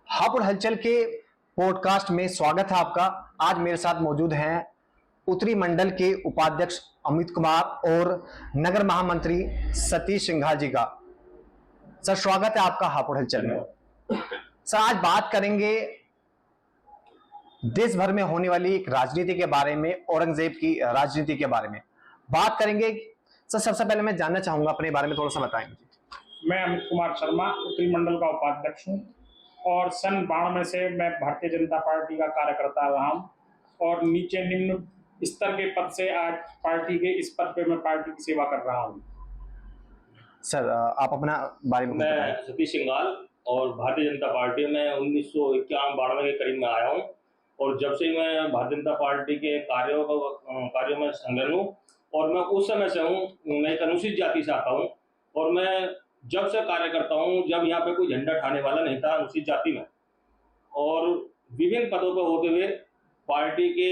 हापुड़ हलचल के पॉडकास्ट में स्वागत है आपका। आज मेरे साथ मौजूद हैं उत्तरी मंडल के उपाध्यक्ष अमित कुमार और नगर महामंत्री सतीश सिंघाल जी का। सर, स्वागत है आपका हापुड़ हलचल में। सर, आज बात करेंगे देश भर में होने वाली एक राजनीति के बारे में, औरंगजेब की राजनीति के बारे में बात करेंगे। सर, सबसे पहले मैं जानना चाहूंगा अपने बारे में थोड़ा सा बताएं मुझे। मैं अमित कुमार शर्मा उत्तरी मंडल का उपाध्यक्ष हूँ और सन 92 से मैं भारतीय जनता पार्टी का कार्यकर्ता रहा हूँ और नीचे निम्न स्तर के पद से आज पार्टी के इस पद पे मैं पार्टी की सेवा कर रहा हूँ। सर, आप अपना बारे में मैं सतीश सिंघाल और भारतीय जनता पार्टी में 1991-92 के करीब में आया हूँ और जब से मैं भारतीय जनता पार्टी के कार्यों में संलग्न हूँ और मैं उस समय से हूँ। मैं एक अनुसूचित जाति से आता हूँ और मैं जब से कार्य करता हूँ जब यहाँ पे कोई झंडा उठाने वाला नहीं था अनुसूचित जाति में, और विभिन्न पदों पर होते हुए पार्टी के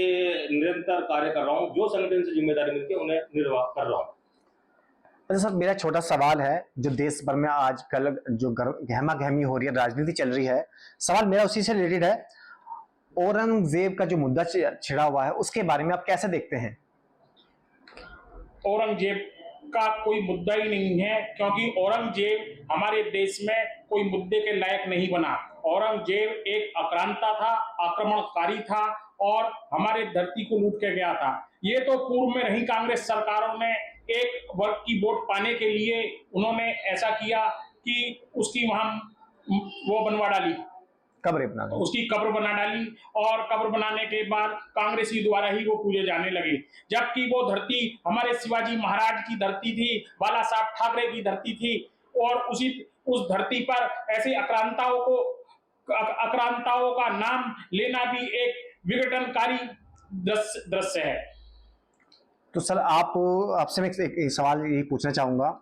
निरंतर कार्य कर रहा हूँ। जो संगठन से जिम्मेदारी मिलती है उन्हें निर्वाह कर रहा हूँ। अच्छा सर, मेरा छोटा सवाल है। जो देश भर में आजकल जो गहमा गहमी हो रही है, राजनीति चल रही है, सवाल मेरा उसी से रिलेटेड है। औरंगजेब का जो मुद्दा छिड़ा हुआ है उसके बारे में आप कैसे देखते हैं? औरंगजेब का कोई मुद्दा ही नहीं है, क्योंकि औरंगजेब हमारे देश में कोई मुद्दे के लायक नहीं बना। औरंगजेब एक आक्रांता था, आक्रमणकारी था और हमारे धरती को लूट के गया था। ये तो पूर्व में रही कांग्रेस सरकारों ने एक वर्ग की वोट पाने के लिए उन्होंने ऐसा किया कि उसकी वहां वो बनवा डाली, कब्र बना दी, उसकी कब्र बना डाली और कब्र बनाने के बाद कांग्रेसी द्वारा ही वो पूजे जाने लगे, जबकि वो धरती हमारे शिवाजी महाराज की धरती थी, बाला साहब ठाकरे की धरती थी और उस धरती पर ऐसे आक्रांताओं का नाम लेना भी एक विघटनकारी दृश्य है। तो सर, आपसे मैं एक सवाल ये पूछना चाहूंगा,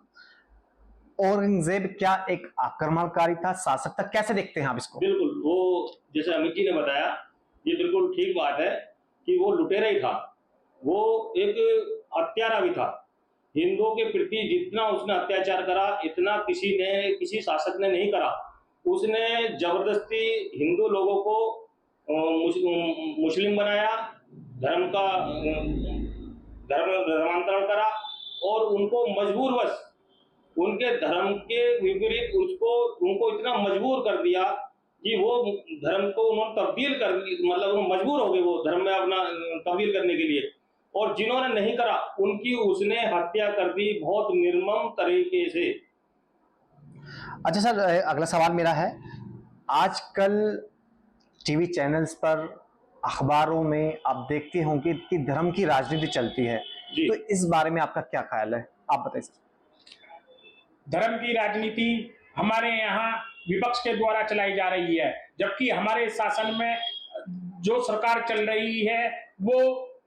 औरंगजेब क्या एक आक्रमणकारी था, शासक था? कैसे देखते हैं आप इसको? बिल्कुल, वो जैसे अमित जी ने बताया ये बिल्कुल ठीक बात है कि वो लुटेरा ही था, वो एक हत्यारा भी था। हिंदुओं के प्रति जितना उसने अत्याचार करा इतना किसी शासक ने नहीं करा। उसने जबरदस्ती हिंदू लोगों को मुस्लिम बनाया, धर्मांतरण करा और उनको मजबूरवश उनके धर्म के विपरीत उनको इतना मजबूर कर दिया कि वो धर्म को उन्होंने तब्दील कर, मतलब मजबूर हो गए वो धर्म में अपना तब्दील करने के लिए, और जिन्होंने नहीं करा उनकी उसने हत्या कर दी बहुत निर्मम तरीके से। अच्छा सर, अगला सवाल मेरा है, आजकल टीवी चैनल्स पर, अखबारों में आप देखते होंगे कि धर्म की राजनीति चलती है, तो इस बारे में आपका क्या ख्याल है? आप बताइए सर। धर्म की राजनीति हमारे यहाँ विपक्ष के द्वारा चलाई जा रही है, जबकि हमारे शासन में जो सरकार चल रही है वो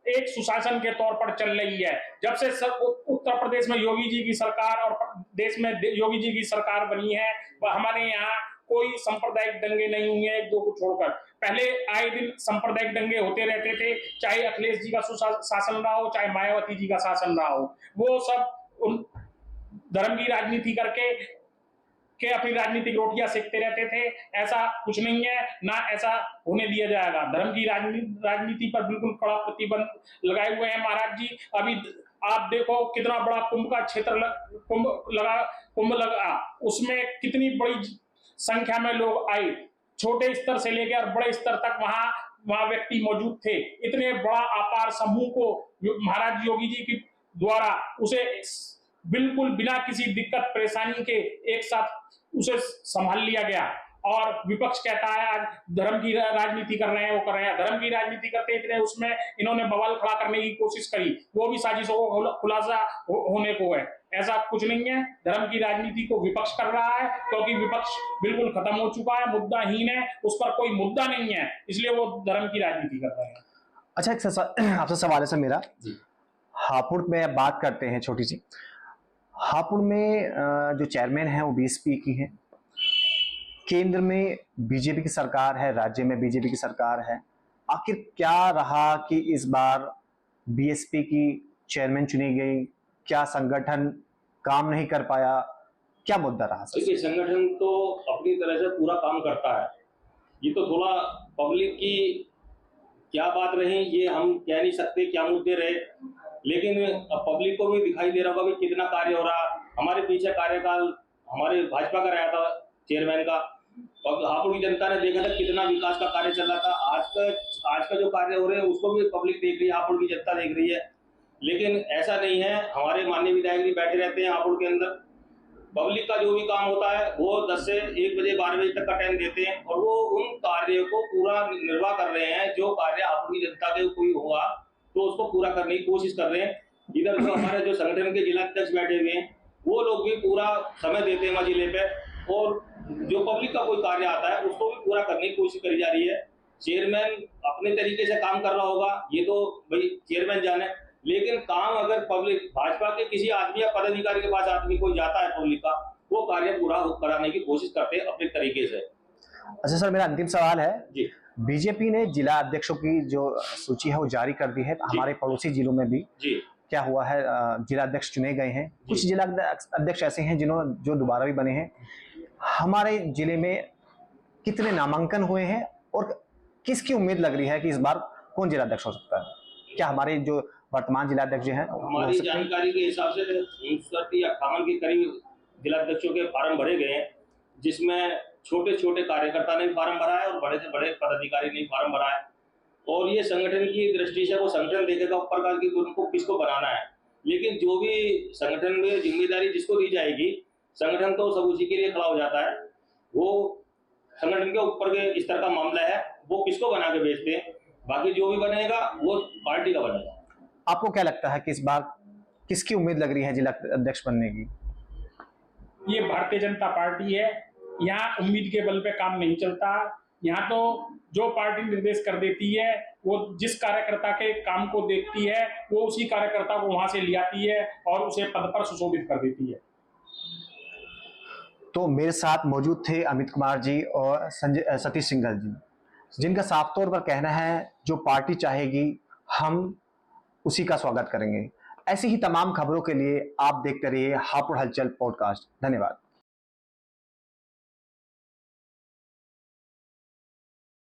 एक सुशासन के तौर पर चल रही है। जब से उत्तर प्रदेश में योगी जी की सरकार और देश में योगी जी की सरकार बनी है, वह हमारे यहाँ कोई सांप्रदायिक दंगे नहीं हुए हैं, एक दो को छोड़कर। पहले आए दिन सांप्रदायिक दंगे होते रहते थे, चाहे अखिलेश जी का शासन रहा हो, चाहे मायावती जी का शासन रहा हो। वो सब उन धर्म की राजनीति करके अपनी राजनीतिक रोटियां सेकते रहते थे। ऐसा कुछ नहीं है, ना ऐसा होने दिया जाएगा। धर्म की राजनीति पर बिल्कुल कड़ा प्रतिबंध लगाए हुए हैं महाराज जी। अभी आप देखो कितना बड़ा कुंभ का क्षेत्र कुंभ लगा, उसमें कितनी बड़ी संख्या में लोग आए, छोटे स्तर से लेकर बड़े स्तर तक वहां व्यक्ति मौजूद थे। इतने बड़ा अपार समूह को महाराज योगी जी की द्वारा उसे बिल्कुल बिना किसी दिक्कत परेशानी के एक साथ उसे संभाल लिया गया। और विपक्ष कहता है आज धर्म की राजनीति कर रहे हैं, वो कर रहे हैं। धर्म की राजनीति करते इतने उसमें इन्होंने बवाल खड़ा करने की कोशिश करी, वो भी साजिशों को खुलासा होने को है। ऐसा कुछ नहीं है, धर्म की राजनीति को विपक्ष कर रहा है, क्योंकि विपक्ष बिल्कुल खत्म हो चुका है, मुद्दाहीन है, उस पर कोई मुद्दा नहीं है, इसलिए वो धर्म की राजनीति कर रहे हैं। अच्छा, एक आपसे सवाल है सर मेरा, हापुड़ में बात करते हैं छोटी सी। हापुड़ में जो चेयरमैन है वो बीएसपी की है, केंद्र में बीजेपी की सरकार है, राज्य में बीजेपी की सरकार है। आखिर क्या रहा कि इस बार बीएसपी की चेयरमैन चुनी गई? क्या संगठन काम नहीं कर पाया? क्या मुद्दा रहा? देखिए, संगठन तो अपनी तरह से पूरा काम करता है, ये तो थोड़ा पब्लिक की क्या बात रही ये हम कह नहीं सकते, क्या मुद्दे रहे, लेकिन अब पब्लिक को भी दिखाई दे रहा होगा कि कितना कार्य हो रहा। हमारे पीछे कार्यकाल हमारे भाजपा का रहा था चेयरमैन का, और हापुड़ की जनता ने देखा था कितना विकास का कार्य चल रहा था। आज का जो कार्य हो रहे हैं उसको भी पब्लिक देख रही है, हापुड़ की जनता देख रही है। लेकिन ऐसा नहीं है, हमारे माननीय विधायक भी बैठे रहते हैं हापुड़ के अंदर, पब्लिक का जो भी काम होता है वो 10 से 1 बजे 12 बजे तक का टाइम देते हैं और वो उन कार्यों को पूरा निर्वाह कर रहे हैं। जो कार्य हापुड़ की जनता के कोई हुआ तो उसको पूरा करने की कोशिश कर रहे हैं। इधर जो हमारे जो संगठन के जिला अध्यक्ष बैठे हुए हैं वो लोग भी पूरा समय देते हैं वहाँ जिले पे, और जो पब्लिक का कोई कार्य आता है उसको भी पूरा करने की कोशिश करी जा रही है। चेयरमैन अपने तरीके से काम कर रहा होगा ये तो भाई चेयरमैन जाने, लेकिन काम अगर पब्लिक भाजपा के किसी आदमी या पदाधिकारी के पास आदमी कोई जाता है पब्लिक का, वो कार्य पूरा कराने की कोशिश करते हैं अपने तरीके से। अच्छा सर, मेरा अंतिम सवाल है जी बीजेपी ने जिला अध्यक्षों की जो सूची है वो जारी कर दी है, हमारे पड़ोसी जिलों में भी जी क्या हुआ है, जिला अध्यक्ष चुने गए हैं, कुछ जिला अध्यक्ष ऐसे हैं जो दोबारा भी बने हैं। हमारे जिले में कितने नामांकन हुए हैं और किसकी उम्मीद लग रही है कि इस बार कौन जिला अध्यक्ष हो सकता है? क्या हमारे जो वर्तमान जिला अध्यक्ष हैं हमारी जानकारी के हिसाब से 59 या 58 के करीब जिला अध्यक्षों के फार्म भरे गए हैं, जिसमें छोटे छोटे कार्यकर्ता ने फार्म भरा है और बड़े से बड़े पदाधिकारी ने फार्म भरा है। और ये संगठन की दृष्टि से वो संगठन देखेगा ऊपर का कि उनको किसको बनाना है, लेकिन जो भी संगठन में जिम्मेदारी जिसको दी जाएगी संगठन तो सब उसी के लिए खड़ा हो जाता है। वो संगठन के ऊपर के स्तर का मामला है, वो किसको बना के भेजते हैं, बाकी जो भी बनेगा वो पार्टी का बनेगा। आपको क्या लगता है कि इस बार किसकी उम्मीद लग रही है जिला अध्यक्ष बनने की? ये भारतीय जनता पार्टी है, यहाँ उम्मीद के बल पे काम नहीं चलता। यहाँ तो जो पार्टी निर्देश कर देती है वो जिस कार्यकर्ता के काम को देखती है वो उसी कार्यकर्ता को वहां से ले आती है और उसे पद पर सुशोभित कर देती है। तो मेरे साथ मौजूद थे अमित कुमार जी और सतीश सिंघल जी, जिनका साफ तौर पर कहना है जो पार्टी चाहेगी हम उसी का स्वागत करेंगे। ऐसी ही तमाम खबरों के लिए आप देखते रहिए हापुड़ हलचल पॉडकास्ट। धन्यवाद।